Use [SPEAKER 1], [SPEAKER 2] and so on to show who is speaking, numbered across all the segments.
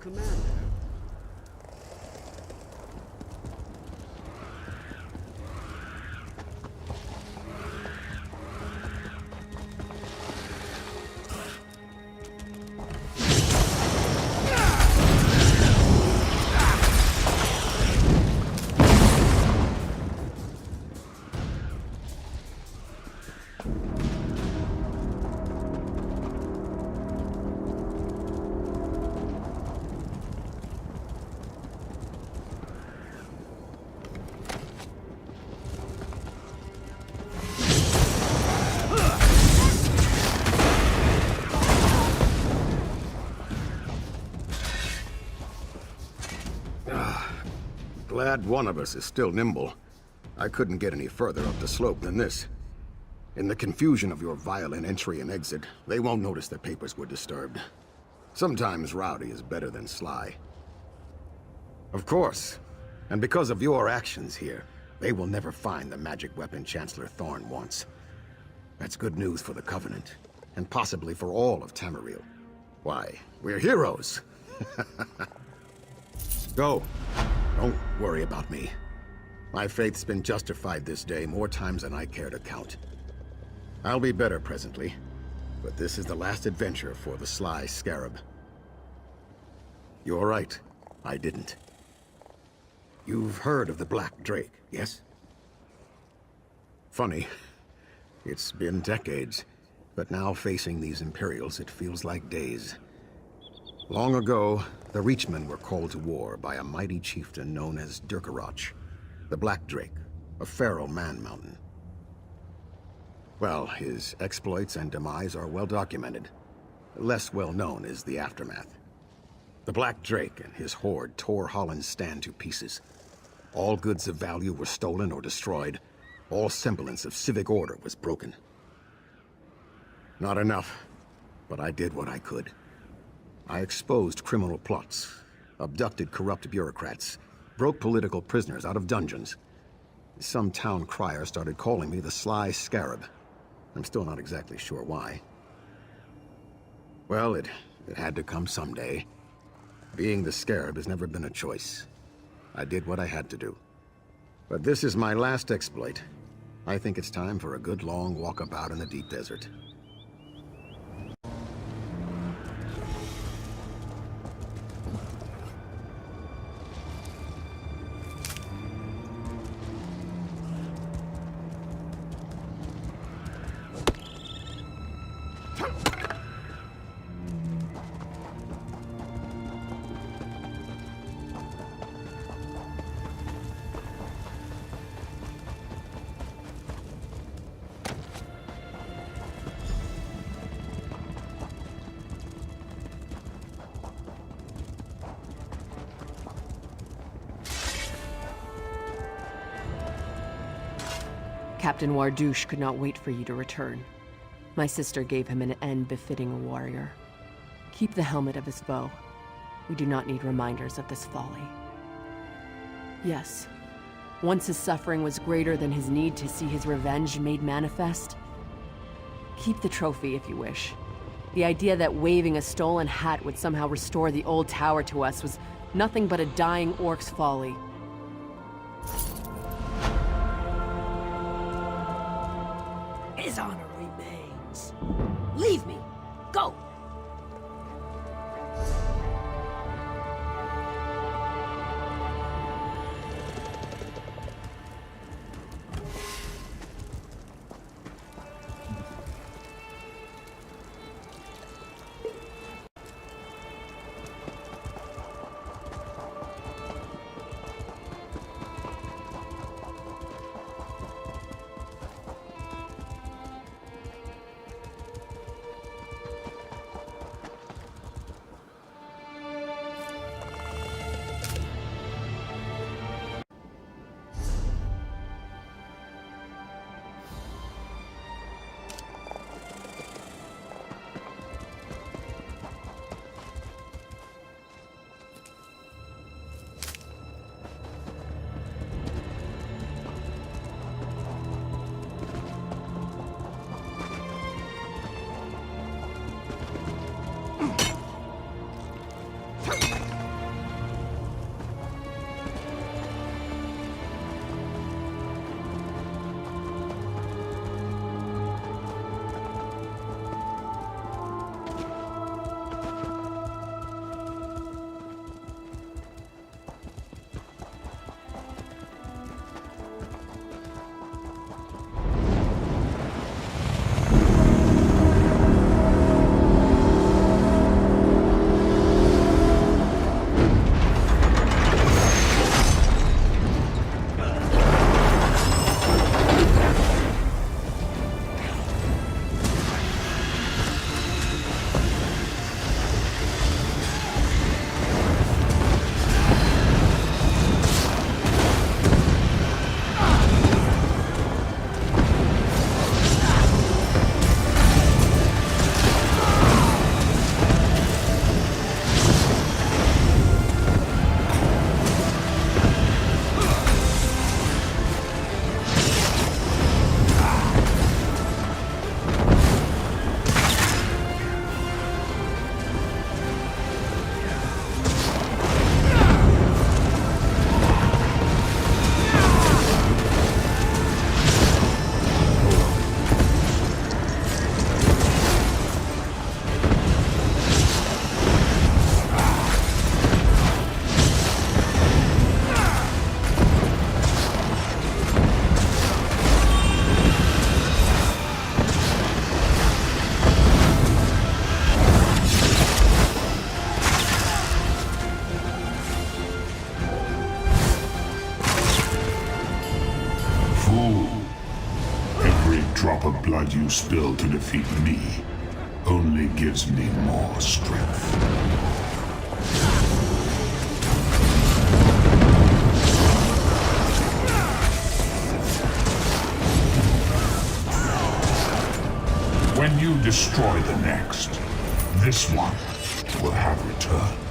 [SPEAKER 1] commander.
[SPEAKER 2] Glad one of us is still nimble. I couldn't get any further up the slope than this. In the confusion of your violent entry and exit, they won't notice the papers were disturbed. Sometimes rowdy is better than sly. Of course. And because of your actions here, they will never find the magic weapon Chancellor Thorn wants. That's good news for the Covenant, and possibly for all of Tamariel. Why, we're heroes! Go. Don't worry about me. My faith's been justified this day more times than I care to count. I'll be better presently, but this is the last adventure for the sly scarab. You're right, I didn't. You've heard of the Black Drake, yes? Funny. It's been decades, but now facing these Imperials, it feels like days. Long ago, the Reachmen were called to war by a mighty chieftain known as Dirkarach, the Black Drake, a feral man-mountain. Well, his exploits and demise are well documented. Less well known is the aftermath. The Black Drake and his horde tore Holland's stand to pieces. All goods of value were stolen or destroyed. All semblance of civic order was broken. Not enough, but I did what I could. I exposed criminal plots, abducted corrupt bureaucrats, broke political prisoners out of dungeons. Some town crier started calling me the Sly Scarab. I'm still not exactly sure why. Well, it had to come someday. Being the Scarab has never been a choice. I did what I had to do. But this is my last exploit. I think it's time for a good long walkabout in the deep desert.
[SPEAKER 3] Captain Wardouche could not wait for you to return. My sister gave him an end befitting a warrior. Keep the helmet of his bow. We do not need reminders of this folly. Yes, once his suffering was greater than his need to see his revenge made manifest. Keep the trophy if you wish. The idea that waving a stolen hat would somehow restore the old tower to us was nothing but a dying orc's folly.
[SPEAKER 4] His honor remains. Leave me. Go.
[SPEAKER 1] drop of blood you spill to defeat me only gives me more strength. When you destroy the next, this one will have returned.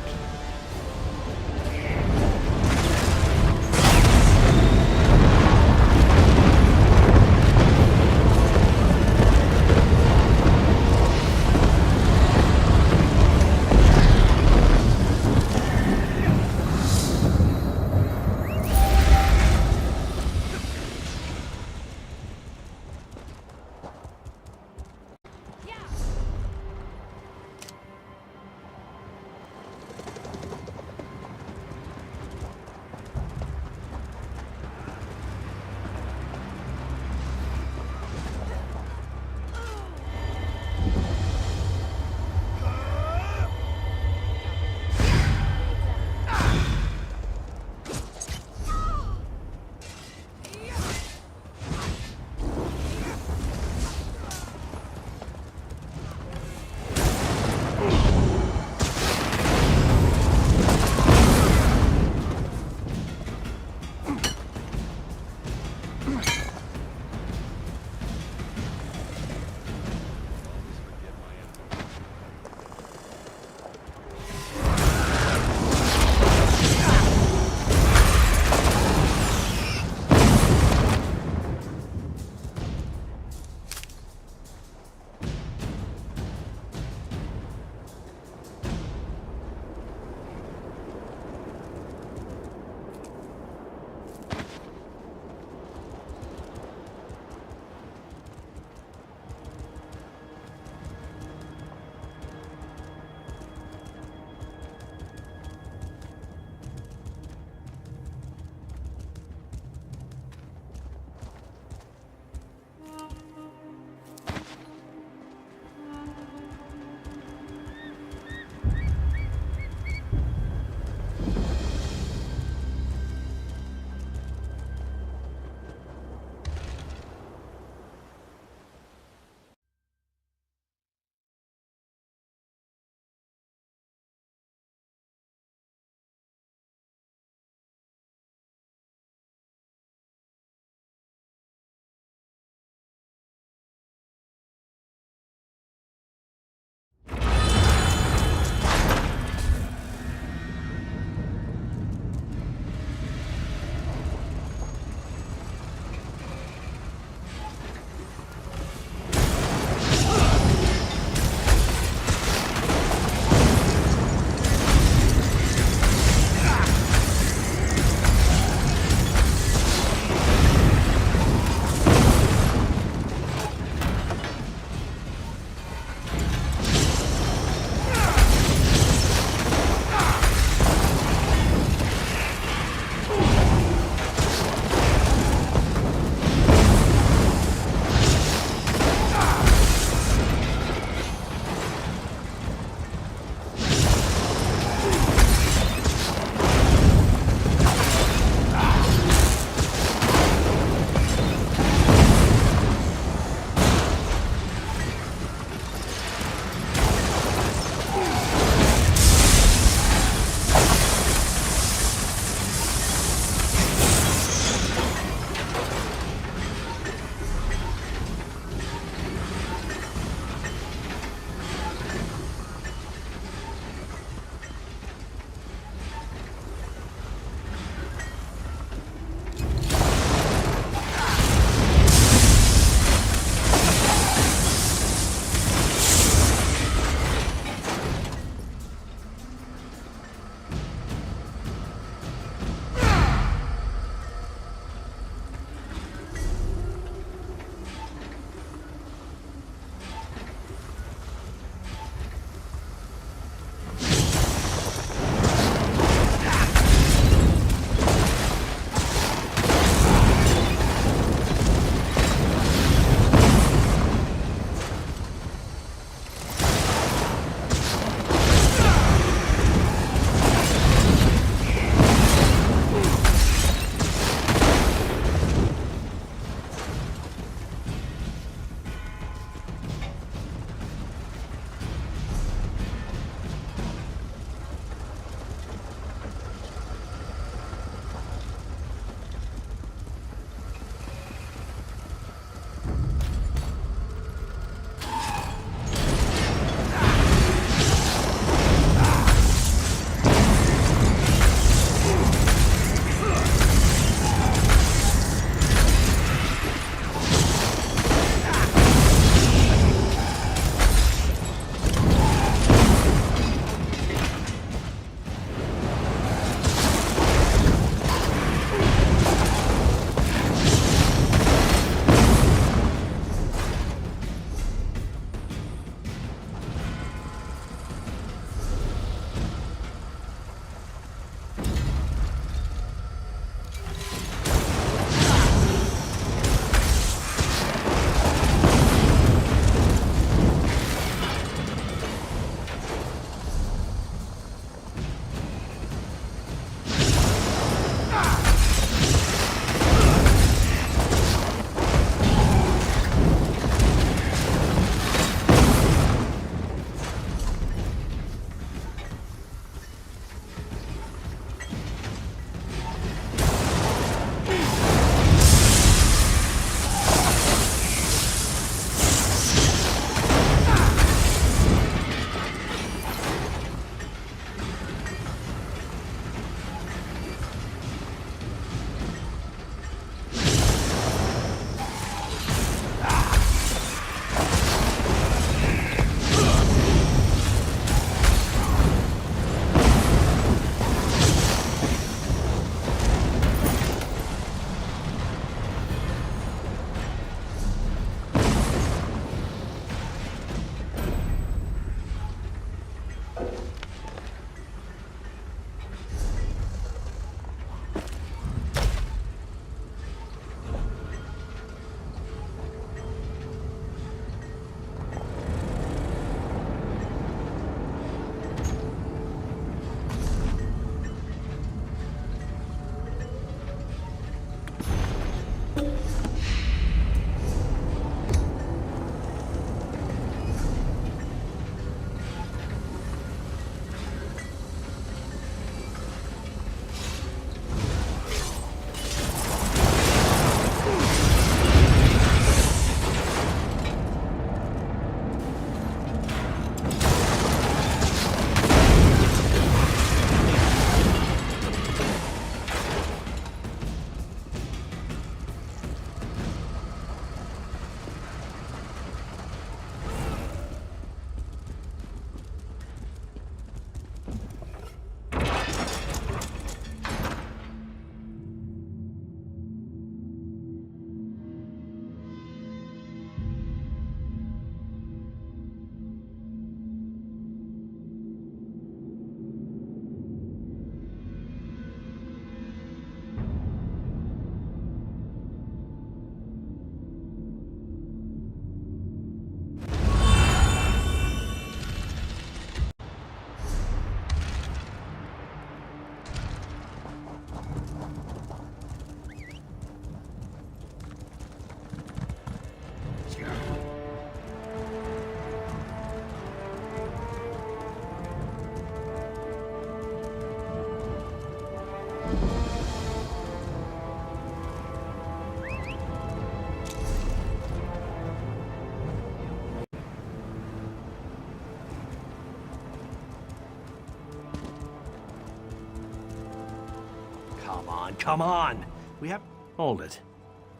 [SPEAKER 5] come on! We have... Hold it.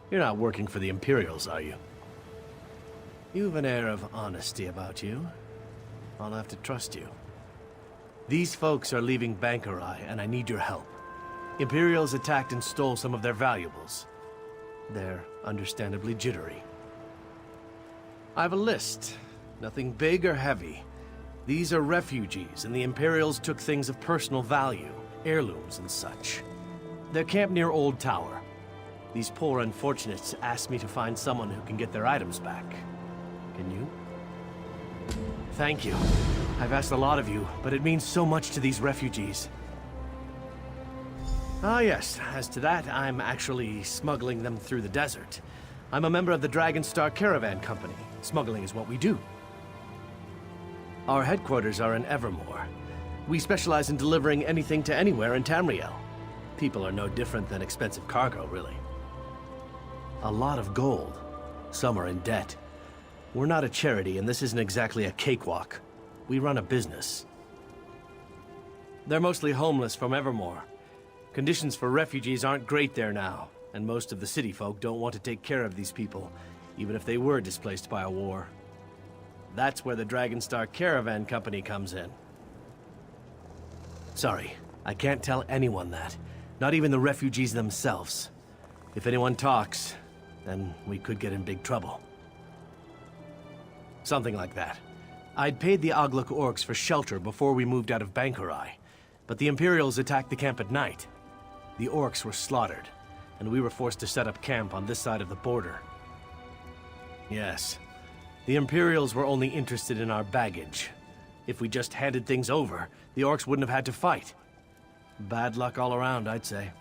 [SPEAKER 5] You're not working for the Imperials, are you? You've an air of honesty about you. I'll have to trust you. These folks are leaving Backloggery, and I need your help. Imperials attacked and stole some of their valuables. They're understandably jittery. I have a list. Nothing big or heavy. These are refugees, and the Imperials took things of personal value, heirlooms and such. They're camped near Old Tower. These poor unfortunates asked me to find someone who can get their items back. Can you? Thank you. I've asked a lot of you, but it means so much to these refugees. Ah yes, as to that, I'm actually smuggling them through the desert. I'm a member of the Dragonstar Caravan Company. Smuggling is what we do. Our headquarters are in Evermore. We specialize in delivering anything to anywhere in Tamriel. People are no different than expensive cargo, really. A lot of gold. Some are in debt. We're not a charity, and this isn't exactly a cakewalk. We run a business. They're mostly homeless from Evermore. Conditions for refugees aren't great there now, and most of the city folk don't want to take care of these people, even if they were displaced by a war. That's where the Dragonstar Caravan Company comes in. Sorry, I can't tell anyone that. Not even the refugees themselves. If anyone talks, then we could get in big trouble. Something like that. I'd paid the Ogluk orcs for shelter before we moved out of Backloggery, but the Imperials attacked the camp at night. The orcs were slaughtered, and we were forced to set up camp on this side of the border. Yes, the Imperials were only interested in our baggage. If we just handed things over, the orcs wouldn't have had to fight. Bad luck all around, I'd say.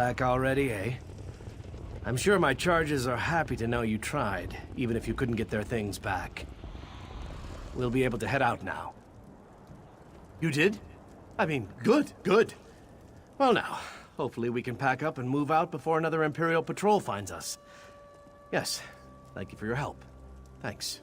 [SPEAKER 5] Back already, eh? I'm sure my charges are happy to know you tried, even if you couldn't get their things back. We'll be able to head out now. You did? I mean, good, good. Well now, hopefully we can pack up and move out before another Imperial patrol finds us. Yes, thank you for your help. Thanks.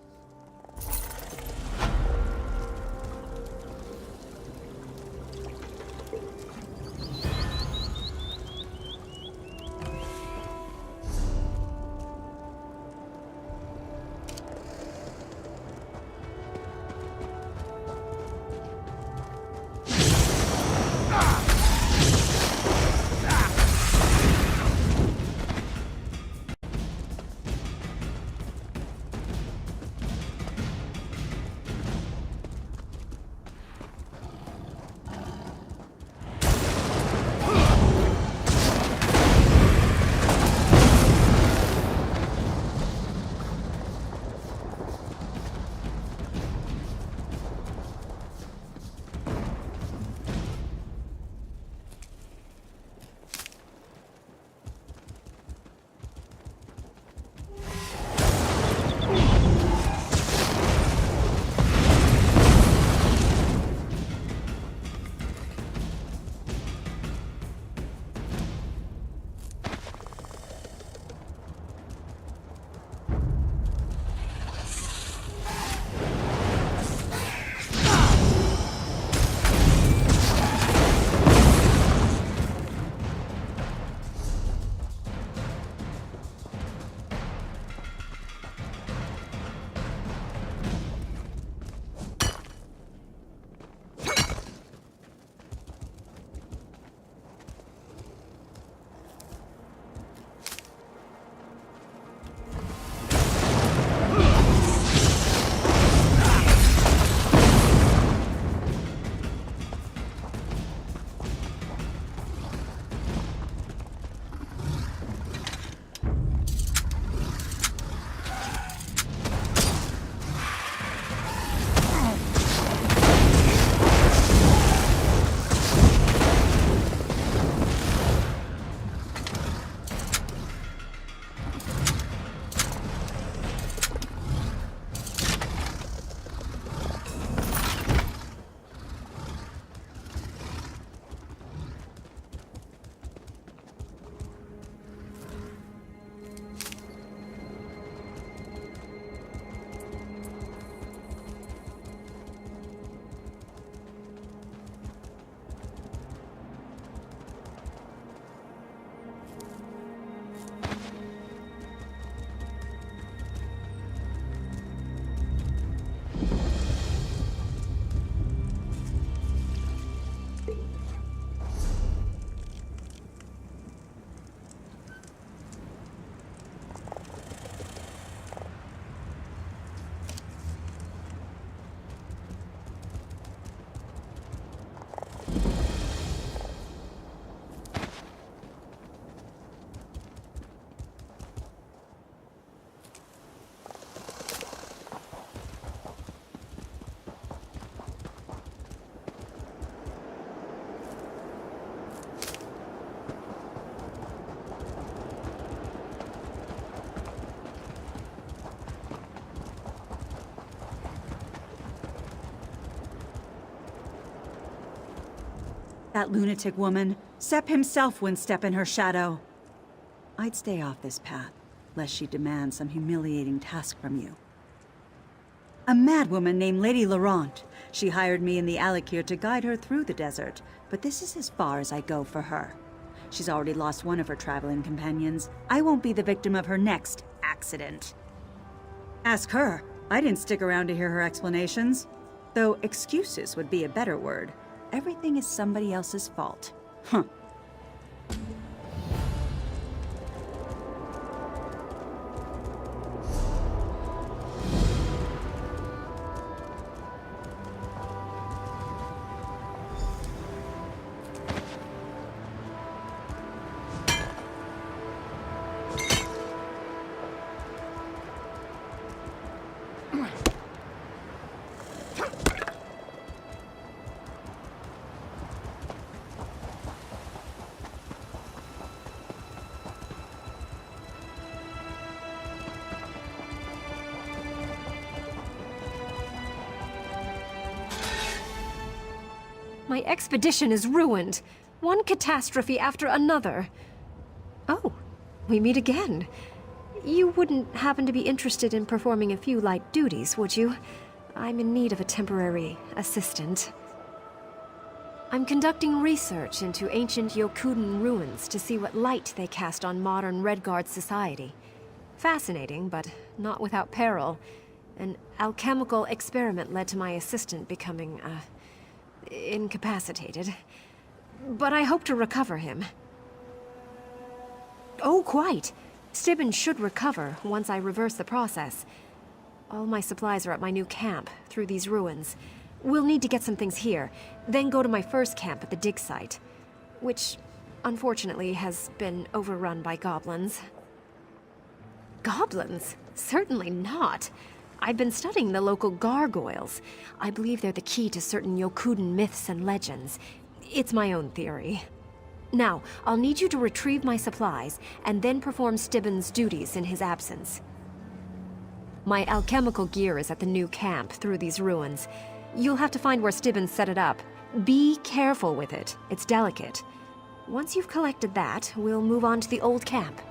[SPEAKER 6] That lunatic woman. Sepp himself wouldn't step in her shadow. I'd stay off this path, lest she demand some humiliating task from you. A madwoman named Lady Laurent. She hired me and the Alakir to guide her through the desert, but this is as far as I go for her. She's already lost one of her traveling companions. I won't be the victim of her next accident. Ask her. I didn't stick around to hear her explanations. Though excuses would be a better word. Everything is somebody else's fault. Huh.
[SPEAKER 7] My expedition is ruined. One catastrophe after another. Oh, we meet again. You wouldn't happen to be interested in performing a few light duties, would you? I'm in need of a temporary assistant. I'm conducting research into ancient Yokuden ruins to see what light they cast on modern Redguard society. Fascinating, but not without peril. An alchemical experiment led to my assistant becoming, incapacitated. But I hope to recover him. Oh, quite. Stibbins should recover once I reverse the process. All my supplies are at my new camp, through these ruins. We'll need to get some things here, then go to my first camp at the dig site, which, unfortunately, has been overrun by goblins. Goblins? Certainly not. I've been studying the local gargoyles. I believe they're the key to certain Yokuden myths and legends. It's my own theory. Now, I'll need you to retrieve my supplies, and then perform Stibbins' duties in his absence. My alchemical gear is at the new camp through these ruins. You'll have to find where Stibbins set it up. Be careful with it. It's delicate. Once you've collected that, we'll move on to the old camp.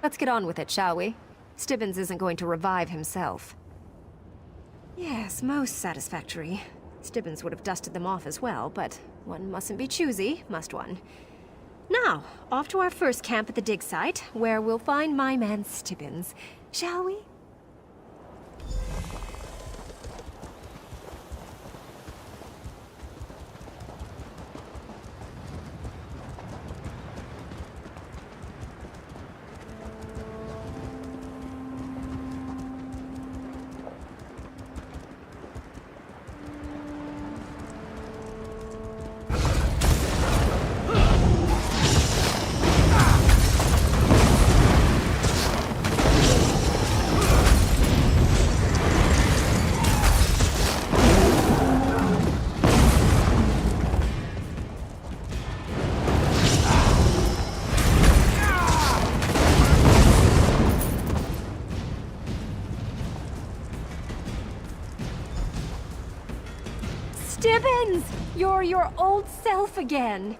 [SPEAKER 7] Let's get on with it, shall we? Stibbins isn't going to revive himself. Yes, most satisfactory. Stibbins would have dusted them off as well, but one mustn't be choosy, must one? Now, off to our first camp at the dig site, where we'll find my man Stibbins. Shall we? Stibbins! You're your old self again.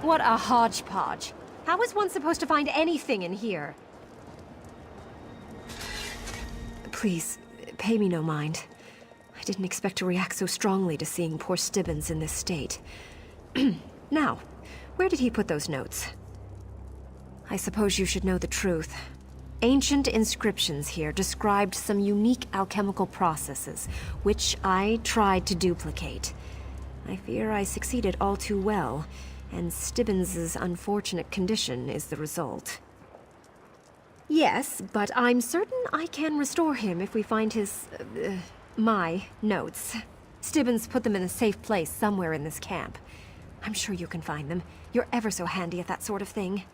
[SPEAKER 7] What a hodgepodge. How is one supposed to find anything in here? Please, pay me no mind. I didn't expect to react so strongly to seeing poor Stibbins in this state. Now, where did he put those notes? I suppose you should know the truth. Ancient inscriptions here described some unique alchemical processes, which I tried to duplicate. I fear I succeeded all too well, and Stibbins's unfortunate condition is the result. Yes, but I'm certain I can restore him if we find his, my notes. Stibbins put them in a safe place somewhere in this camp. I'm sure you can find them. You're ever so handy at that sort of thing.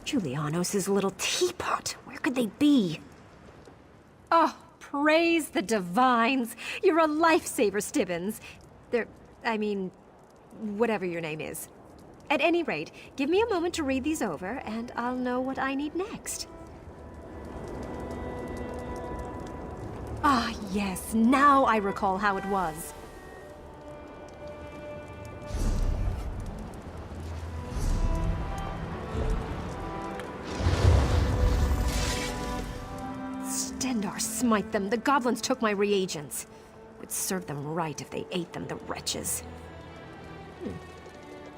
[SPEAKER 7] Julianos' little teapot. Where could they be? Oh, praise the divines! You're a lifesaver, Stibbins. Whatever your name is. At any rate, give me a moment to read these over, and I'll know what I need next. Ah, yes, now I recall how it was. Stendar smite them. The goblins took my reagents. Would serve them right if they ate them, the wretches.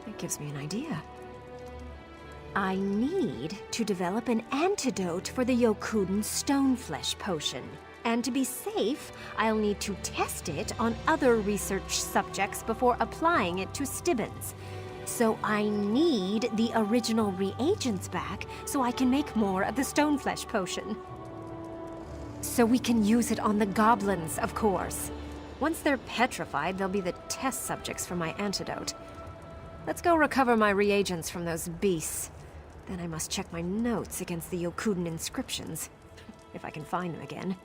[SPEAKER 7] That gives me an idea. I need to develop an antidote for the Yokuden Stoneflesh potion. And to be safe, I'll need to test it on other research subjects before applying it to Stibbins. So I need the original reagents back so I can make more of the Stoneflesh potion. So we can use it on the goblins, of course. Once they're petrified, they'll be the test subjects for my antidote. Let's go recover my reagents from those beasts. Then I must check my notes against the Yokuden inscriptions, if I can find them again.